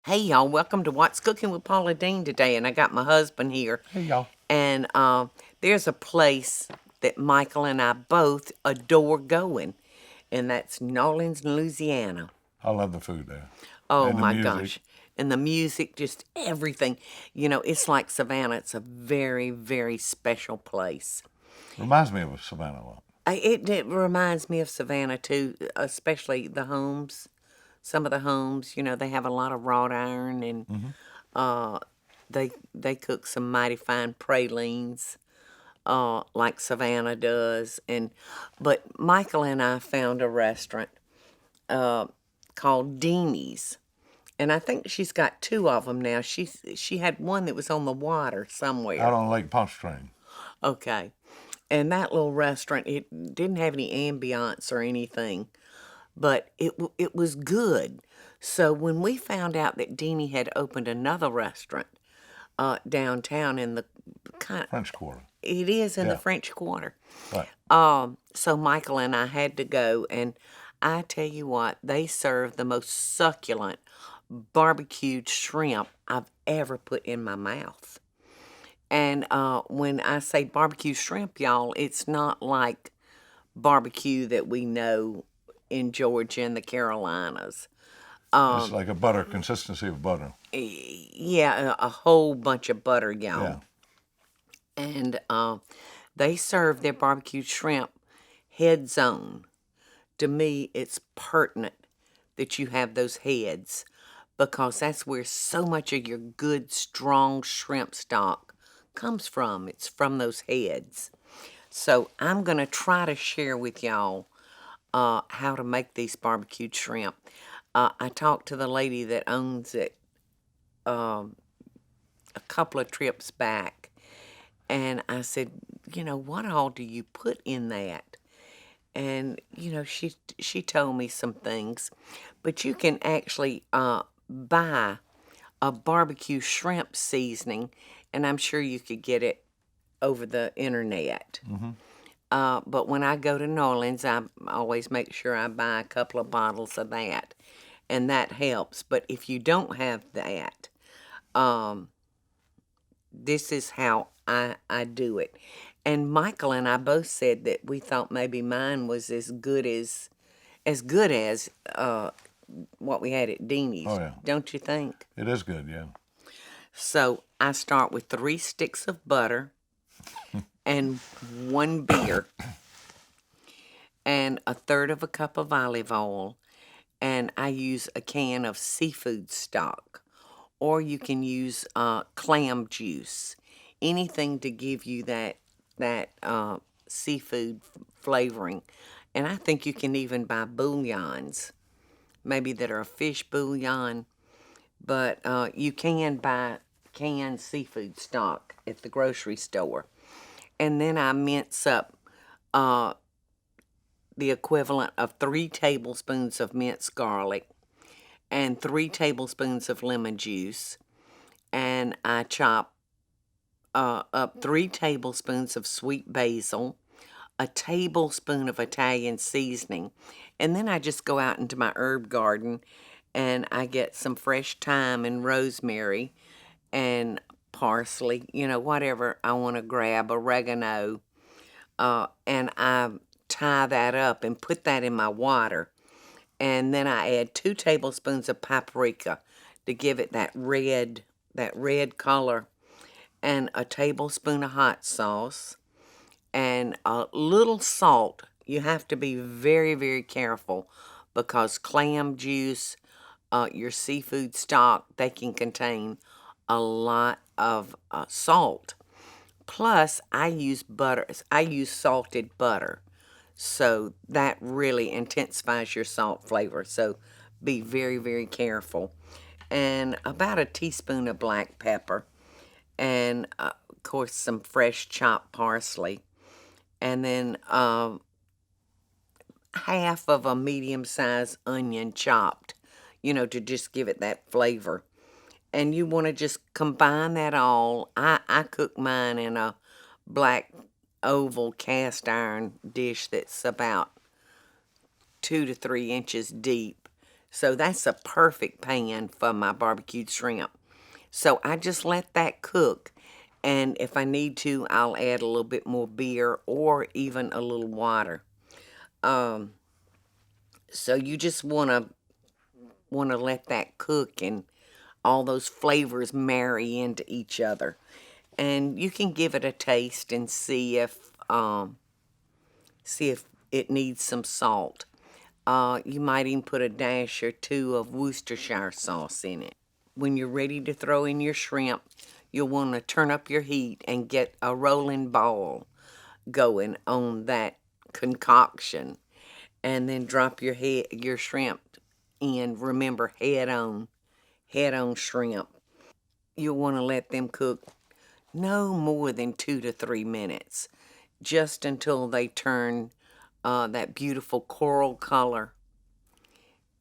Hey y'all, welcome to What's Cooking with Paula Deen today, and I got my husband here. Hey, y'all. And there's a place that Michael and I both adore going, and that's New Orleans, Louisiana. I love the food there. Oh And the my music. gosh. And the music, just everything. It's like Savannah. It's a very, very special place. Reminds me of Savannah a lot. It reminds me of Savannah too, especially the homes. Some of the homes, they have a lot of wrought iron, and Hmm. uh, they cook some mighty fine pralines, like Savannah does. But Michael and I found a restaurant uh, called Deanie's, and I think she's got two of them now. She had one that was on the water Out somewhere. on Lake Pontchartrain. Okay, and that little restaurant, it didn't have any ambiance or anything, but it was good. So when we found out that Deanie had opened another restaurant downtown in the kind, French Quarter. it is in the Yeah, French Quarter. right. So Michael and I had to go, and I tell you what, they serve the most succulent barbecued shrimp I've ever put in my mouth. And when I say barbecue shrimp, y'all, it's not like barbecue that we know in Georgia and the Carolinas. It's like a butter, consistency of butter. Yeah, a whole bunch of butter, Yeah. y'all. And they serve their barbecued shrimp heads on. To me, it's pertinent that you have those heads because that's where so much of your good, strong shrimp stock comes from. It's from those heads. So I'm going to try to share with y'all how to make these barbecued shrimp. I talked to the lady that owns it a couple of trips back, and I said, what all do you put in that? And she told me some things, but you can actually buy a barbecue shrimp seasoning, and I'm sure you could get it over the internet. Hmm. But when I go to New Orleans, I always make sure I buy a couple of bottles of that, and that helps. But if you don't have that, um, this is how I do it. And Michael and I both said that we thought maybe mine was as good as what we had at Oh, Deanie's, yeah. don't you think? It is good, yeah. So I start with 3 sticks of butter and one beer and a third of a cup of olive oil, and I use a can of seafood stock, or you can use clam juice, anything to give you that seafood flavoring. And I think you can even buy bouillons, maybe that are a fish bouillon, but you can buy canned seafood stock at the grocery store. And then I mince up uh, the equivalent of 3 tablespoons of minced garlic and 3 tablespoons of lemon juice. And I chop up 3 tablespoons of sweet basil, a tablespoon of Italian seasoning, and then I just go out into my herb garden and I get some fresh thyme and rosemary and parsley, whatever I want to grab, oregano, and I tie that up and put that in my water. And then I add 2 tablespoons of paprika to give it that red color, and a tablespoon of hot sauce, and a little salt. You have to be very, very careful because clam juice, your seafood stock, they can contain a lot of salt. Plus, I use butter. I use salted butter. So that really intensifies your salt flavor. So be very, very careful. And about a teaspoon of black pepper. And of course, some fresh chopped parsley. And then half of a medium sized onion chopped, to just give it that flavor. And you want to just combine that all. I cook mine in a black oval cast iron dish that's about 2 to 3 inches deep. So that's a perfect pan for my barbecued shrimp. So I just let that cook. And if I need to, I'll add a little bit more beer or even a little water. So you just wanna let that cook and all those flavors marry into each other. And you can give it a taste and see if it needs some salt. You might even put a dash or two of Worcestershire sauce in it. When you're ready to throw in your shrimp, you'll want to turn up your heat and get a rolling ball going on that concoction, and then drop your shrimp in. Remember, head on shrimp. You'll want to let them cook no more than 2 to 3 minutes, just until they turn that beautiful coral color.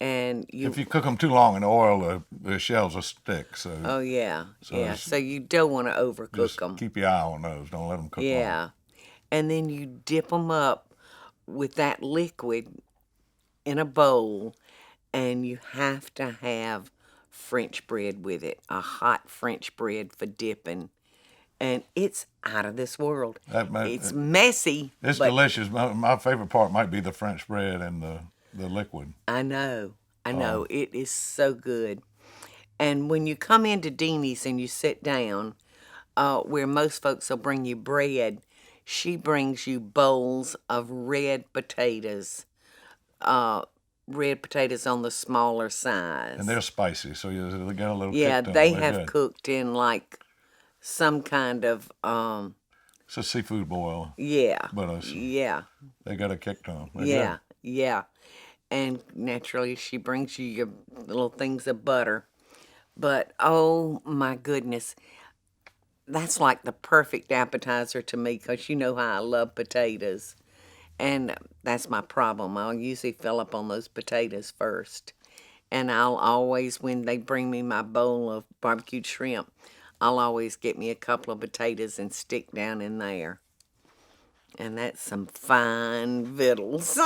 And If you cook them too long in oil, the shells will stick. So oh yeah, So yeah. So you don't want to overcook just them. keep your eye on those. Don't let them cook long. Yeah, and then you dip them up with that liquid in a bowl, and you have to have French bread with it, a hot French bread for dipping. And it's out of this world. It's messy. It's but delicious. My favorite part might be the French bread and the liquid. I know. It is so good. And when you come into Deanie's and you sit down, where most folks will bring you bread, she brings you bowls of red potatoes on the smaller size. And they're spicy, so they get a little Yeah, kick to them. they They're have good. cooked in like some kind of It's a seafood boil, yeah, but yeah, they got a kick to them. They're yeah, good. yeah. And naturally, she brings you your little things of butter. But oh my goodness, that's like the perfect appetizer to me, because you know how I love potatoes. And that's my problem. I'll usually fill up on those potatoes first. And I'll always, when they bring me my bowl of barbecued shrimp, I'll always get me a couple of potatoes and stick down in there. And that's some fine victuals.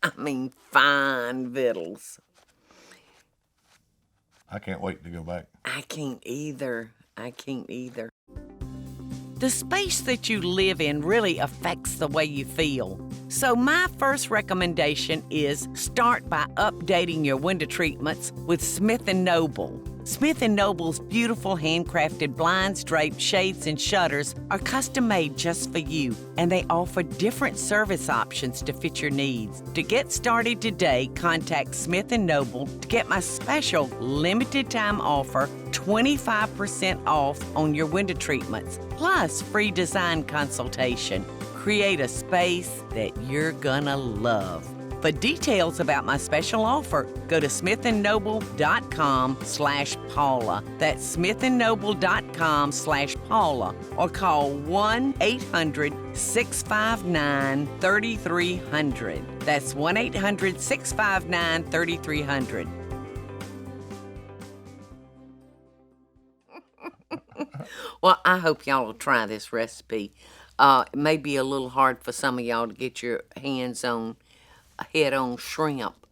I mean, fine victuals. I can't wait to go back. I can't either. The space that you live in really affects the way you feel. So my first recommendation is start by updating your window treatments with Smith & Noble. Smith & Noble's beautiful handcrafted blinds, drapes, shades, and shutters are custom made just for you, and they offer different service options to fit your needs. To get started today, contact Smith & Noble to get my special limited time offer, 25% off on your window treatments, plus free design consultation. Create a space that you're gonna love. For details about my special offer, go to smithandnoble.com/Paula. That's smithandnoble.com/Paula, or call 1-800-659-3300. That's 1-800-659-3300. Well, I hope y'all will try this recipe. It may be a little hard for some of y'all to get your hands on head-on shrimp,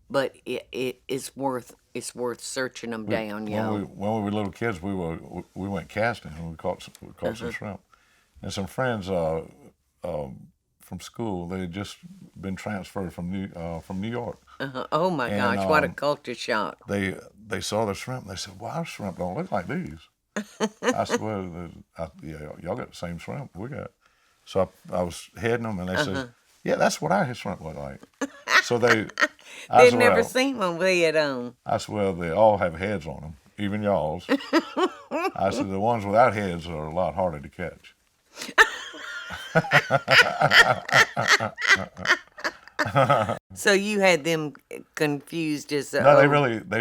but it's worth searching them down, y'all. When we were little kids, we went casting and we caught some shrimp. And some friends from school, they had just been transferred from New York. Oh my gosh, what a culture shock! They saw the shrimp and they said, "Wow, our shrimp don't look like these." I swear, yeah, y'all got the same shrimp we got. So I was heading them, and they said, "Yeah, that's what our shrimp look like." So They'd swear, never seen one with it on. I swear they all have heads on them, even y'all's. I said the ones without heads are a lot harder to catch. So you had them confused as No, they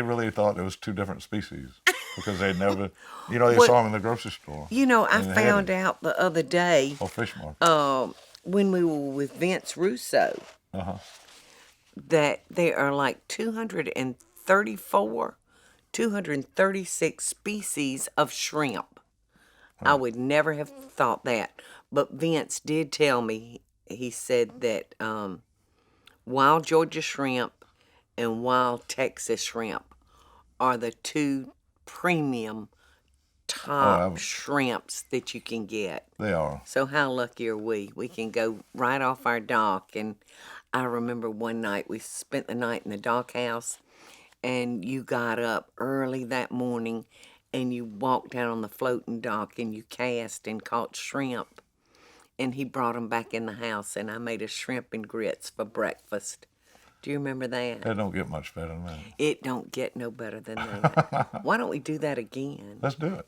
really thought it was two different species because they'd never, they saw them in the grocery store. I found out the other day. Or fish market. When we were with Vince Russo, that there are like 236 species of shrimp. I would never have thought that, but Vince did tell me. He said that wild Georgia shrimp and wild Texas shrimp are the two premium top shrimps that you can get. They are. So how lucky are we? We can go right off our dock. And I remember one night we spent the night in the dock house, and you got up early that morning and you walked out on the floating dock and you cast and caught shrimp. And he brought them back in the house, and I made a shrimp and grits for breakfast. Do you remember that? It don't get much better than that. It don't get no better than that. Why don't we do that again? Let's do it.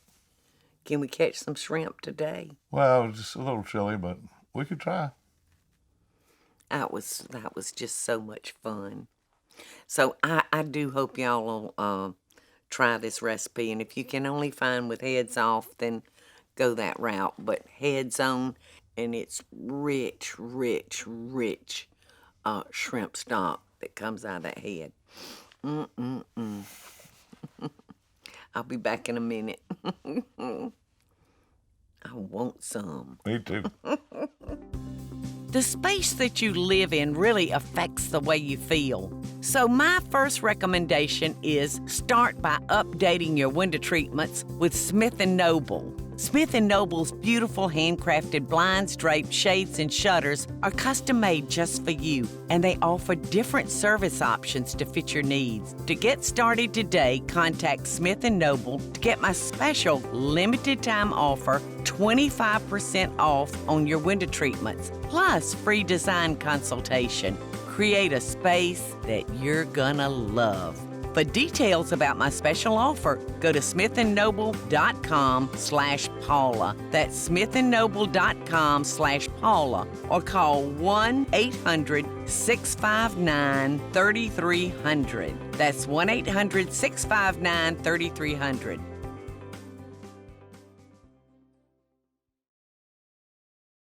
Can we catch some shrimp today? Well, it was just a little chilly, but we could try. That was just so much fun. So I do hope y'all will try this recipe. And if you can only find with heads off, then go that route. But heads on, and it's rich, rich, rich shrimp stock that comes out of that head. I'll be back in a minute. I want some. Me too. The space that you live in really affects the way you feel. So my first recommendation is start by updating your window treatments with Smith & Noble. Smith & Noble's beautiful handcrafted blinds, drapes, shades, and shutters are custom-made just for you, and they offer different service options to fit your needs. To get started today, contact Smith & Noble to get my special limited-time offer, 25% off on your window treatments, plus free design consultation. Create a space that you're gonna love. For details about my special offer, go to smithandnoble.com/Paula. That's smithandnoble.com/Paula, or call 1-800-659-3300. That's 1-800-659-3300.